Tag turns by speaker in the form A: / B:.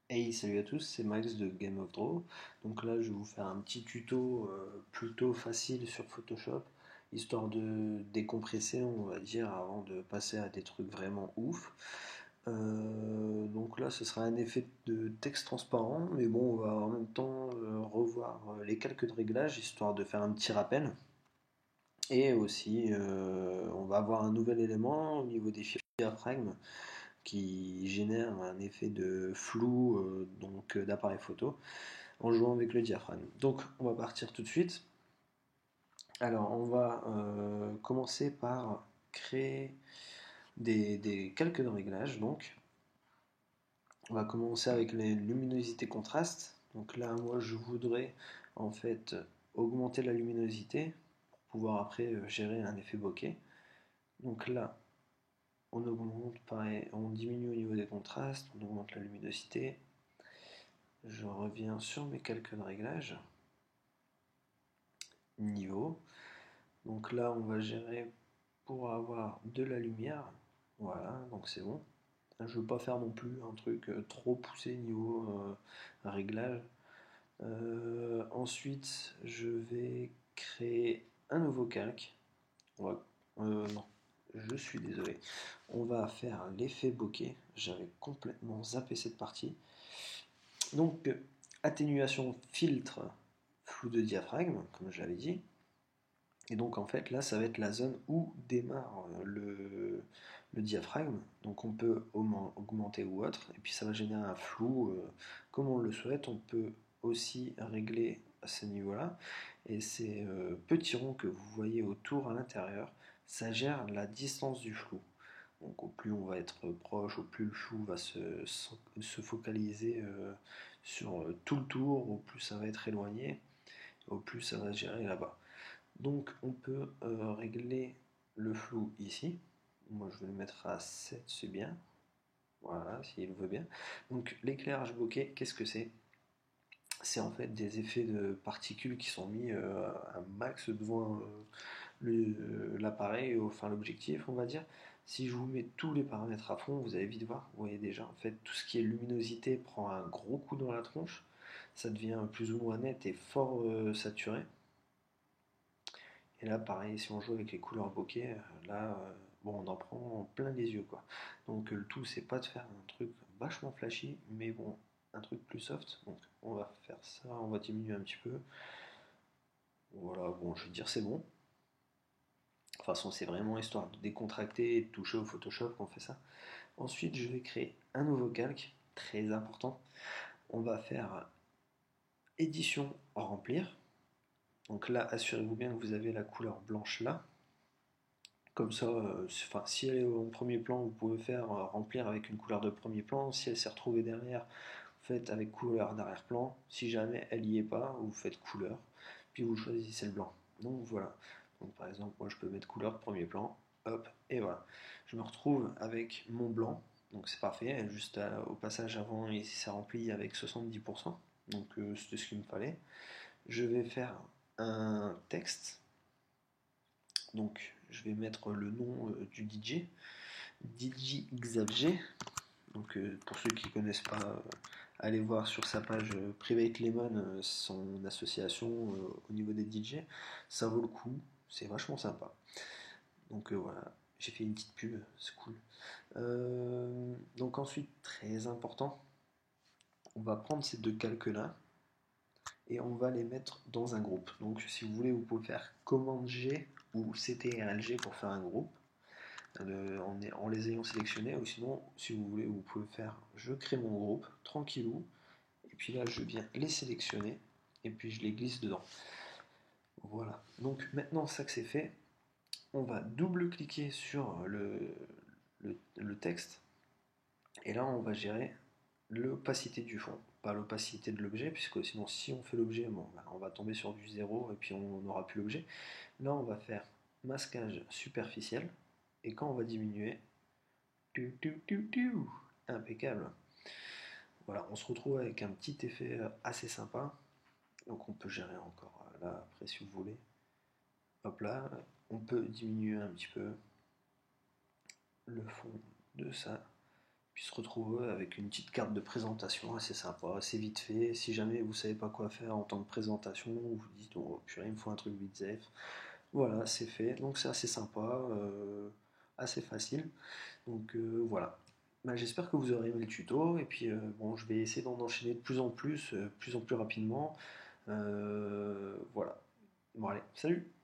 A: Hey, salut à tous, c'est Max de Game of Draw. Donc là, je vais vous faire un petit tuto plutôt facile sur Photoshop, histoire de décompresser, on va dire, avant de passer à des trucs vraiment ouf. Donc là, ce sera un effet de texte transparent, mais bon, on va en même temps revoir les quelques réglages, histoire de faire un petit rappel. Et aussi, on va avoir un nouvel élément au niveau des diaphragmes qui génère un effet de flou d'appareil photo en jouant avec le diaphragme. Donc on va partir tout de suite. Alors on va commencer par créer des calques de réglage. Donc on va commencer avec les luminosités contraste. Donc là moi je voudrais en fait augmenter la luminosité pour pouvoir après gérer un effet bokeh. Donc là on augmente pareil, on diminue au niveau des contrastes, on augmente la luminosité. Je reviens sur mes calculs de réglage. Niveau. Donc là, on va gérer pour avoir de la lumière. Voilà, donc c'est bon. Je ne veux pas faire non plus un truc trop poussé niveau réglage. Ensuite, je vais créer un nouveau calque. Non, je suis désolé. On va faire l'effet bokeh. J'avais complètement zappé cette partie. Donc, atténuation filtre flou de diaphragme, comme je l'avais dit. Et donc, en fait, là, ça va être la zone où démarre le diaphragme. Donc, on peut augmenter ou autre. Et puis, ça va générer un flou comme on le souhaite. On peut aussi régler à ce niveau-là. Et ces petits ronds que vous voyez autour à l'intérieur, ça gère la distance du flou. Donc au plus on va être proche, au plus le flou va se focaliser sur tout le tour, au plus ça va être éloigné, au plus ça va se gérer là-bas. Donc on peut régler le flou ici. Moi je vais le mettre à 7, c'est bien. Voilà, s'il veut bien. Donc l'éclairage bokeh, qu'est-ce que c'est? C'est en fait des effets de particules qui sont mis à max devant l'appareil, enfin l'objectif, on va dire. Si je vous mets tous les paramètres à fond, vous allez vite voir, vous voyez déjà, en fait, tout ce qui est luminosité prend un gros coup dans la tronche, ça devient plus ou moins net et fort saturé. Et là, pareil, si on joue avec les couleurs bokeh, là, bon, on en prend plein les yeux, quoi. Donc le tout, c'est pas de faire un truc vachement flashy, mais bon, un truc plus soft. Donc on va faire ça, on va diminuer un petit peu. Voilà, bon, je veux dire, c'est bon. De toute façon, c'est vraiment histoire de décontracter et de toucher au Photoshop qu'on fait ça. Ensuite, je vais créer un nouveau calque, très important. On va faire édition remplir. Donc là, assurez-vous bien que vous avez la couleur blanche là. Comme ça, si elle est en premier plan, vous pouvez faire remplir avec une couleur de premier plan. Si elle s'est retrouvée derrière, vous faites avec couleur d'arrière-plan. Si jamais elle n'y est pas, vous faites couleur. Puis vous choisissez le blanc. Donc voilà. Donc par exemple, moi je peux mettre couleur de premier plan. Hop, et voilà. Je me retrouve avec mon blanc. Donc c'est parfait. Juste au passage avant, il s'est rempli avec 70%. Donc c'était ce qu'il me fallait. Je vais faire un texte. Donc je vais mettre le nom du DJ, DJ Xavg. Donc pour ceux qui ne connaissent pas, allez voir sur sa page Private Lemon son association au niveau des DJ. Ça vaut le coup, c'est vachement sympa. Donc voilà, j'ai fait une petite pub, c'est cool. Donc ensuite, très important, on va prendre ces deux calques là et on va les mettre dans un groupe. Donc si vous voulez, vous pouvez faire commande G ou CTRL-G pour faire un groupe en les ayant sélectionnés. Ou sinon, si vous voulez, vous pouvez faire je crée mon groupe tranquillou et puis là je viens les sélectionner et puis je les glisse dedans. Voilà. Donc maintenant ça que c'est fait, on va double-cliquer sur le texte et là on va gérer l'opacité du fond, pas l'opacité de l'objet, puisque sinon si on fait l'objet, bon, on va tomber sur du zéro et puis on n'aura plus l'objet. Là on va faire masquage superficiel, et quand on va diminuer, impeccable. Voilà, on se retrouve avec un petit effet assez sympa. Donc on peut gérer encore là après si vous voulez. Hop là, on peut diminuer un petit peu le fond de ça. puis se retrouver avec une petite carte de présentation assez sympa, assez vite fait. Si jamais vous savez pas quoi faire en tant que présentation, vous vous dites oh purée, il me faut un truc vite fait. Voilà, c'est fait. Donc c'est assez sympa, assez facile. Donc voilà. Bah, j'espère que vous aurez aimé le tuto et puis bon, je vais essayer d'en enchaîner de plus en plus rapidement. Voilà. Bon allez, salut!